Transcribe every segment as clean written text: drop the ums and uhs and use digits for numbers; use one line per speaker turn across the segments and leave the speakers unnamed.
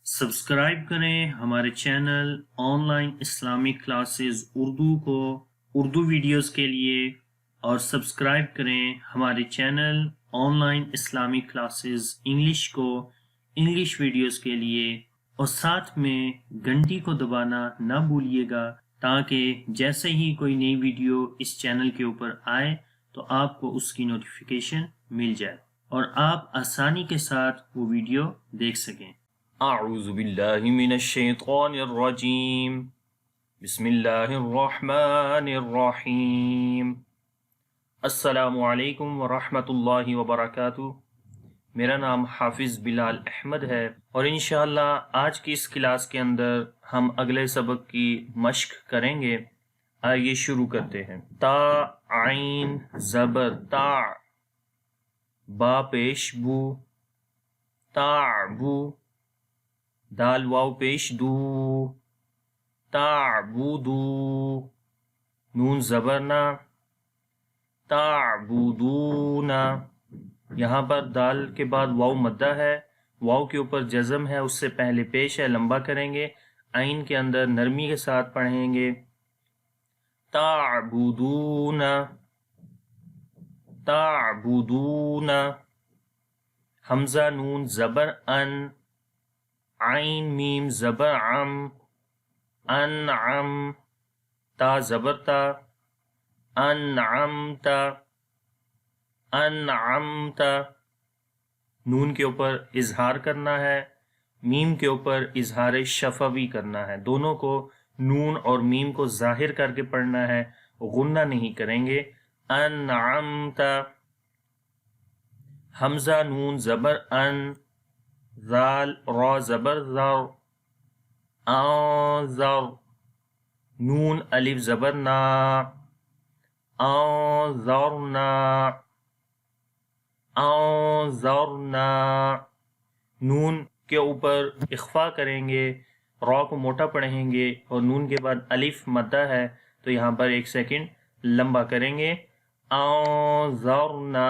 Subscribe کریں ہمارے channel on line Islamic classes Urdu کو اردو ویڈیوز کے لیے، اور سبسکرائب کریں ہمارے channel on line Islamic classes English کو انگلش ویڈیوز کے لیے، اور ساتھ میں گھنٹی کو دبانا نہ بھولیے گا تاکہ جیسے ہی کوئی نئی ویڈیو اس چینل کے اوپر آئے تو آپ کو اس کی نوٹیفیکیشن مل جائے اور آپ آسانی کے ساتھ وہ ویڈیو دیکھ سکیں۔
اعوذ باللہ من الشیطان الرجیم، بسم اللہ الرحمن الرحیم۔ السلام علیکم ورحمۃ اللہ وبرکاتہ۔ میرا نام حافظ بلال احمد ہے، اور انشاءاللہ آج کی اس کلاس کے اندر ہم اگلے سبق کی مشق کریں گے۔ آئیے شروع کرتے ہیں۔ تا عین زبر تا، با پیش بو، تعبو، دال واو پیش دو، تعبدو، نون زبرنا، تعبدونا۔ یہاں پر دال کے بعد واو مدہ ہے، واو کے اوپر جزم ہے، اس سے پہلے پیش ہے، لمبا کریں گے، عین کے اندر نرمی کے ساتھ پڑھیں گے۔ تعبدونا، تعبدونا۔ حمزہ نون زبر ان، عین میم زبر عم، انعم، تا زبر تا، انعمتا، انعمتا۔ نون کے اوپر اظہار کرنا ہے، میم کے اوپر اظہار شفوی کرنا ہے، دونوں کو نون اور میم کو ظاہر کر کے پڑھنا ہے، غنہ نہیں کریں گے۔ انعمتا۔ حمزہ نون زبر ان، ذال را زبر ذر، انذر، نون الف زبر نا، انذرنا، انذرنا۔ نون کے اوپر اخفا کریں گے، را کو موٹا پڑھیں گے، اور نون کے بعد الف مدہ ہے تو یہاں پر ایک سیکنڈ لمبا کریں گے۔ انذرنا۔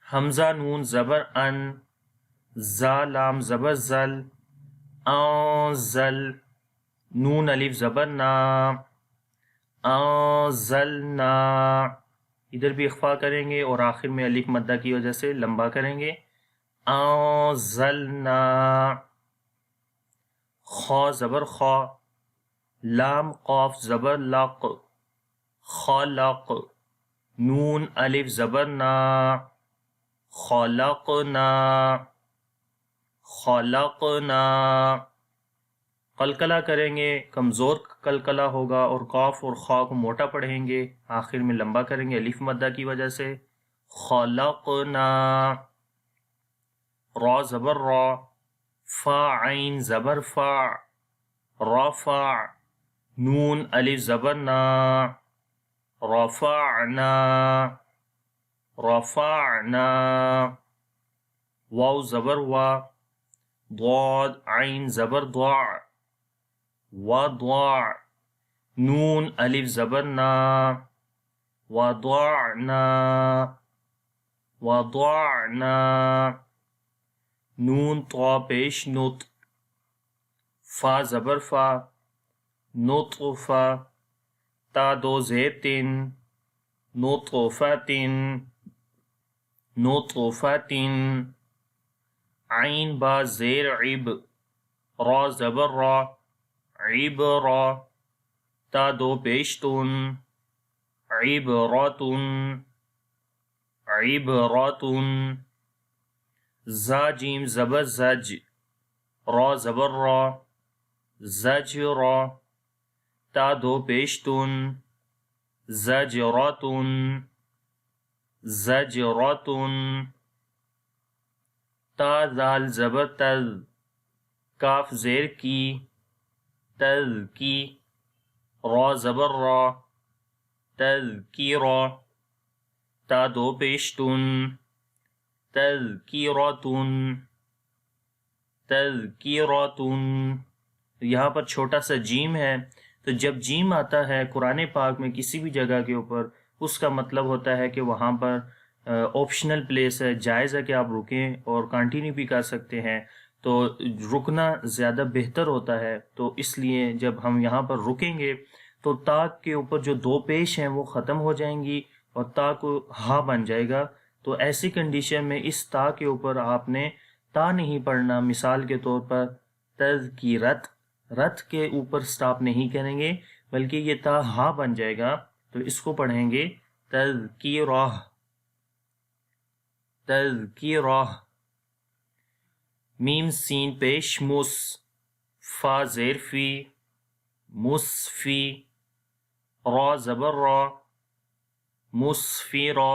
حمزہ نون زبر ان، زا لام زبر زل، انزل، نون الف زبر نا، انزلنا۔ ادھر بھی اخفا کریں گے اور آخر میں الف مدہ کی وجہ سے لمبا کریں گے۔ انزلنا۔ خا زبر خا، لام قاف زبر لق، خلق، نون الف زبر نا، خلقنا، خلقنا۔ قلقلہ کریں گے، کمزور قلقلہ ہوگا، اور قاف اور خا کو موٹا پڑھیں گے، آخر میں لمبا کریں گے الف مدہ کی وجہ سے۔ خلقنا۔ را زبر را، فا عین زبر فا، رفع، نون الف زبر نا، رفعنا، رفعنا۔ واو زبر وا، ضاد عین زبر ضع، وضع، نون الف زبر نا، وضعنا، وضعنا۔ نون طا پیش نط، فا زبر فا، نطفا، تا دو زیر تن، نطفتن، نطفتن۔ عین با زیر عب، را زبر را، عبرا، تا دو پیش تن، عبرتن، عبرتن۔ زا جیم زبر زج، را زبر را، زجرا، تا دو پیش تن، زجرتن، زجرتن۔ تا ذال زبر تذ، کاف زیر کی، تذ کی، را زبر را، تذکیرا، تا دو پیش تن، تذکیرتن، تذکیرتن۔ یہاں پر چھوٹا سا جیم ہے، تو جب جیم آتا ہے قرآن پاک میں کسی بھی جگہ کے اوپر، اس کا مطلب ہوتا ہے کہ وہاں پر آپشنل پلیس ہے، جائز ہے کہ آپ رکیں اور کنٹینیو بھی کر سکتے ہیں۔ تو رکنا زیادہ بہتر ہوتا ہے، تو اس لیے جب ہم یہاں پر رکیں گے تو تا کے اوپر جو دو پیش ہیں وہ ختم ہو جائیں گی اور تا کو ہا بن جائے گا۔ تو ایسی کنڈیشن میں اس تا کے اوپر آپ نے تا نہیں پڑھنا۔ مثال کے طور پر تذکیرت، رت کے اوپر سٹاپ نہیں کریں گے بلکہ یہ تا ہا بن جائے گا، تو اس کو پڑھیں گے تذکیرہ، تذکیرہ۔ میم سین پیش مس، فا زیر فی، مسفی، را زبر را، مسفیرا،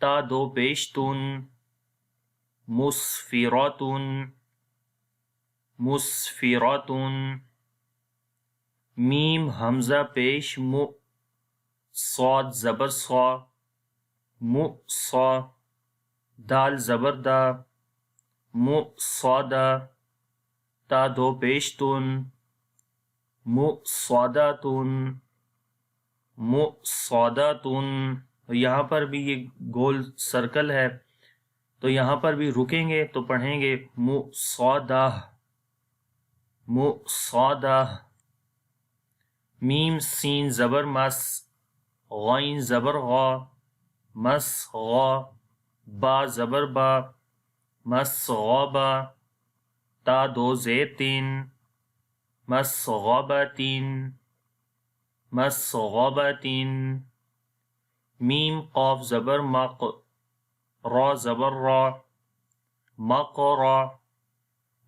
تا دو پیش تن، مسفیراتن، مسفیراتن۔ میم حمزہ پیش مو، صاد زبر صا، مصا، دال زبر دا، مصادا، تا دو پیش تن، مصاداتن، مصاداتن۔ یہاں پر بھی یہ گول سرکل ہے، تو یہاں پر بھی رکیں گے تو پڑھیں گے مصادہ، مصادہ۔ میم سین زبر مس، غین زبر غا، مس غا، با زبر با، مس غابا، تا دو زیر تین، مس غابتین، مس غابتین۔ میم قاف زبر مق، را زبر را، مقرا،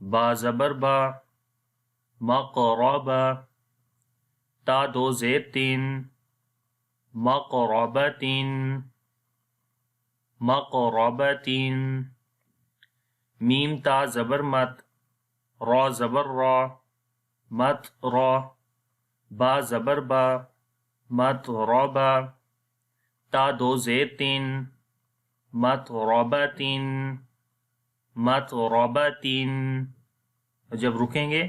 با زبر با، مقربا، تا دو زیر تین، مقربتین، مقربتین۔ میم تا زبر مت، را زبر را، مت را، با زبر با، مت رابا، تا دو زیر تین، مت رابتین، مت رابتین۔ جب رکیں گے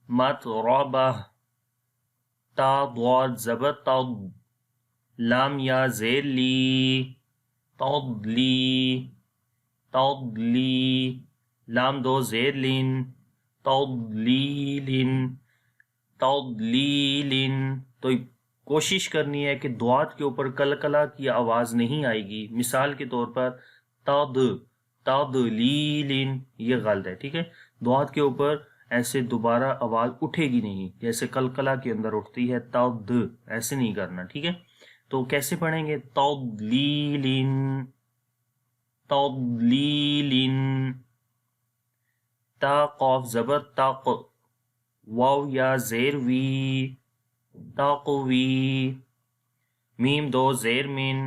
مت رابا، تا ضاد زبر تض، لام یا زیر لی، تضلی، تضلی، لام دو زیر لین، تضلیلن، تضلیلن۔ تو کوشش کرنی ہے کہ دعات کے اوپر کلکلا کی آواز نہیں آئے گی۔ مثال کے طور پر تضلیلن، یہ غلط ہے، ٹھیک ہے۔ دعات کے اوپر ایسے دوبارہ آواز اٹھے گی نہیں، جیسے کلکلا کے اندر اٹھتی ہے تض، ایسے نہیں کرنا، ٹھیک ہے۔ تو کیسے پڑھیں گے؟ تضلیلن، تضلیلن۔ تا قاف زبر تق، واو یا زیر وی، تقوی، میم دو زیر من،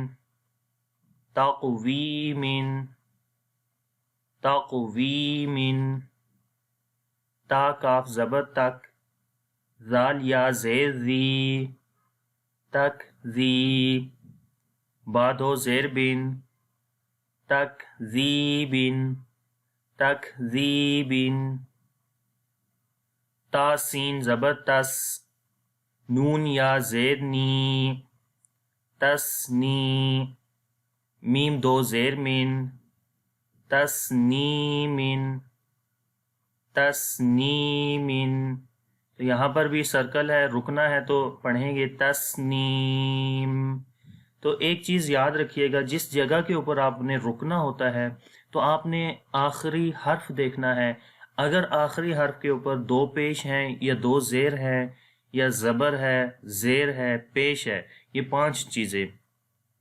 تقویمن، تقویمن۔ تا کاف زبر تک، زال یا زیر ذی، تک ذی، با دو زیر بن، تک ذی بن، تک ذی بن۔ تا سین زبر تس، نون یا زیر نی، تسنی، میم دو زیر من، تسنیمن، تسنیمن۔ تو یہاں پر بھی سرکل ہے، رکنا ہے تو پڑھیں گے تسنیم۔ تو ایک چیز یاد رکھیے گا، جس جگہ کے اوپر آپ نے رکنا ہوتا ہے تو آپ نے آخری حرف دیکھنا ہے۔ اگر آخری حرف کے اوپر دو پیش ہیں یا دو زیر ہیں یا زبر ہے، زیر ہے، پیش ہے، یہ 5 چیزیں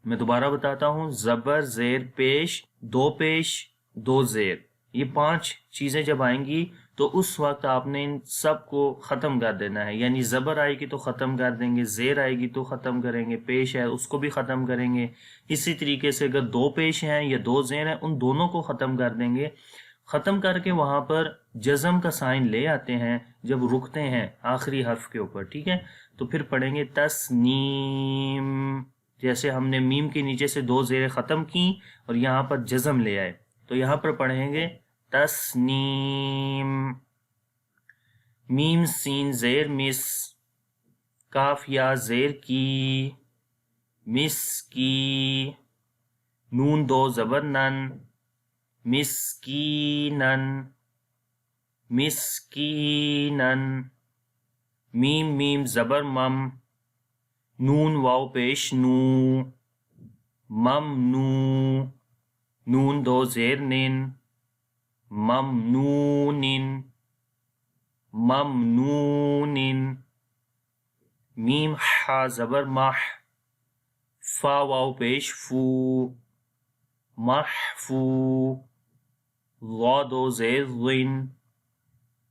میں دوبارہ بتاتا ہوں، زبر، زیر، پیش، دو پیش، دو زیر، یہ 5 چیزیں جب آئیں گی تو اس وقت آپ نے ان سب کو ختم کر دینا ہے۔ یعنی زبر آئے گی تو ختم کر دیں گے، زیر آئے گی تو ختم کریں گے، پیش ہے اس کو بھی ختم کریں گے۔ اسی طریقے سے اگر دو پیش ہیں یا دو زیر ہیں ان دونوں کو ختم کر دیں گے۔ ختم کر کے وہاں پر جزم کا سائن لے آتے ہیں جب رکتے ہیں آخری حرف کے اوپر، ٹھیک ہے۔ تو پھر پڑھیں گے تسنیم، جیسے ہم نے میم کے نیچے سے دو زیریں ختم کی اور یہاں پر جزم لے آئے، تو یہاں پر پڑھیں گے تسنیم۔ میم سین زیر مس، کاف یا زیر کی، مس کی، نون دو زبر نن، مسکینن، مسکینن، میم میم زبر مم، نون واو پیش نو، ممنو، نون دو زیر نن، ممنونن، ممنونن، میم حا زبر مح، فا واو پیش فو، محفو، ضا دو زیر ضن،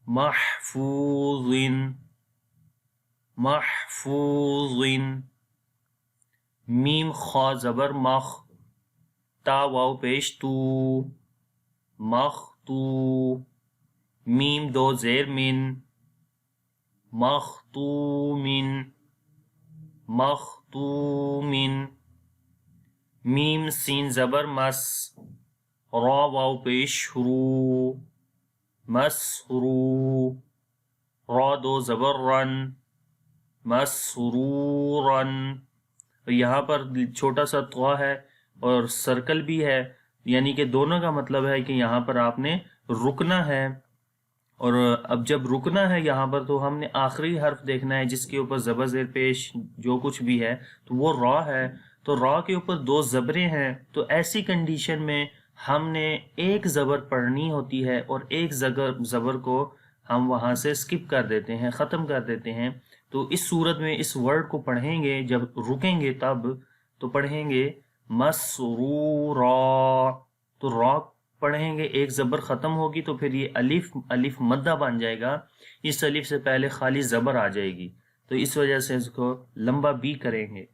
محفوظ، محفوظ، میم خا زبر مخ، تا واو پیش تو، مختو، میم دو زیر من، مختومن، مختومن، میم سین زبر مس، را واو پیش رو، مسرو، را دو زبر رن، مسرورن. یہاں پر چھوٹا سا طوا ہے اور سرکل بھی ہے، یعنی کہ دونوں کا مطلب ہے کہ یہاں پر آپ نے رکنا ہے. اور اب جب رکنا ہے یہاں پر تو ہم نے آخری حرف دیکھنا ہے جس کے اوپر زبر زیر پیش جو کچھ بھی ہے تو وہ را ہے. تو را کے اوپر دو زبریں ہیں، تو ایسی کنڈیشن میں ہم نے ایک زبر پڑھنی ہوتی ہے اور ایک زبر کو ہم وہاں سے سکپ کر دیتے ہیں، ختم کر دیتے ہیں. تو اس صورت میں اس ورڈ کو پڑھیں گے، جب رکیں گے تب تو پڑھیں گے مسرورا. تو را پڑھیں گے، ایک زبر ختم ہوگی تو پھر یہ الف مدہ بن جائے گا. اس الف سے پہلے خالی زبر آ جائے گی، تو اس وجہ سے اس کو لمبا بھی کریں گے.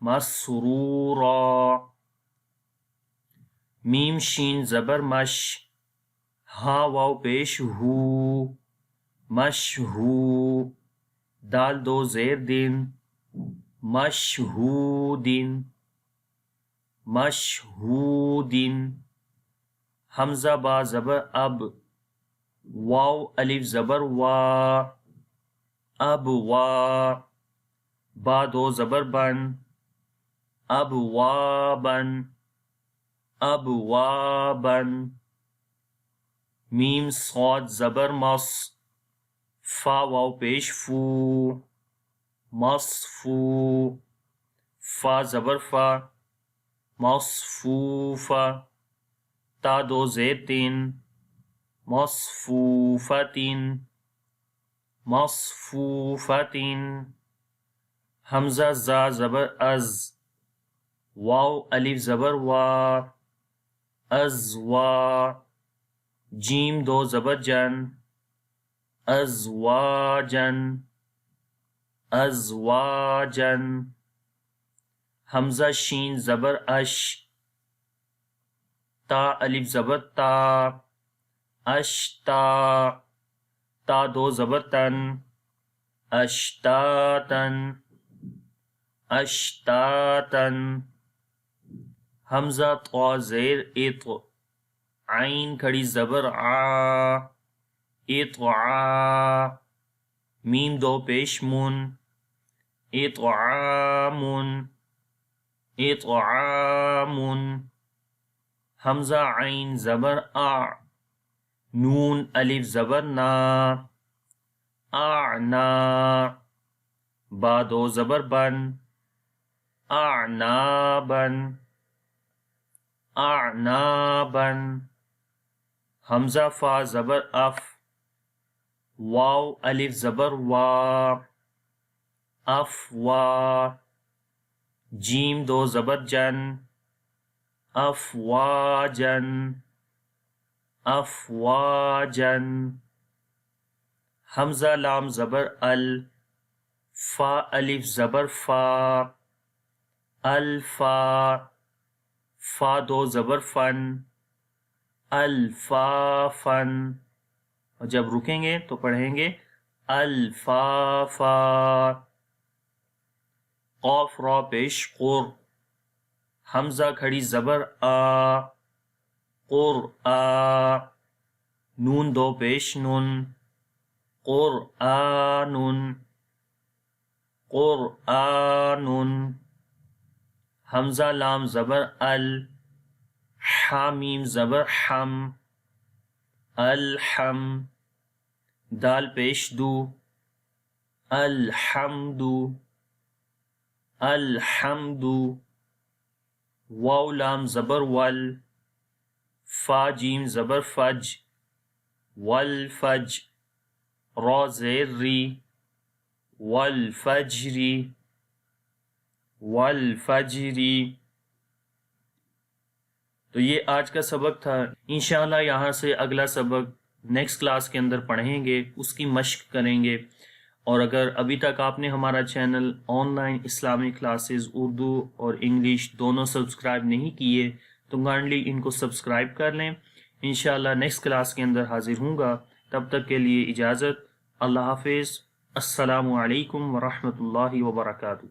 مسرورا. میم شین زبر مش، ہا واو پیش ہو، مشہو، دال دو زیر دن، مشہودن، مشہودن. حمزہ با زبر اب، واو الف زبر وا، اب وا، با دو زبر بن، اب وابن، اب وابن. میم صاد زبر مص، فا واو پیش فو، مصفو، فا زبر فا، مصفوفا، تا دو زیر تین، مصفوفتن، مصفوفتن. حمزہ زا زبر از، واو الف زبر وا، ازوا، جیم دو زبر جن، ازواجن، ازواجن. حمزہ شین زبر اش، تا الف زبر تا، اشتا، تا دو زبر تن، اشتاتن، اشتاتن. حمزہ طا زیر اط، عین کھڑی زبر آ، اطعا، میم دو پیش من، اطعامن، اطعامن. حمزہ عین زبر آ، نون الف زبر نا، اعنا، با دو زبر بن، اعنابن، اعنابن. حمزہ فا زبر اف، واو الف زبر وا، افوا، جیم دو زبر جن، افواجن، افواجن. حمزہ لام زبر ال، فا الف زبر فا، الفا، فا دو زبر فن، الفافن. اور جب رکیں گے تو پڑھیں گے الفافا. قاف را پیش قر، حمزہ کھڑی زبر آ، قرآ، نون دو پیش نن، قرآنن، قرآنن. حمزہ لام زبر ال، حامیم زبر حم، الحم، دال پیش دو، الحمد، الحمد، واو لام زبر ول، فا جیم زبر فج، والفج، را زیر ری، والفجری، والفجری۔ تو یہ آج کا سبق تھا۔ انشاءاللہ یہاں سے اگلا سبق نیکسٹ کلاس کے اندر پڑھیں گے، اس کی مشق کریں گے۔ اور اگر ابھی تک آپ نے ہمارا چینل آن لائن اسلامی کلاسز اردو اور انگلش دونوں سبسکرائب نہیں کیے تو کائنڈلی ان کو سبسکرائب کر لیں۔ انشاءاللہ نیکسٹ کلاس کے اندر حاضر ہوں گا، تب تک کے لیے اجازت۔ اللہ حافظ۔ السلام علیکم ورحمۃ اللہ وبرکاتہ۔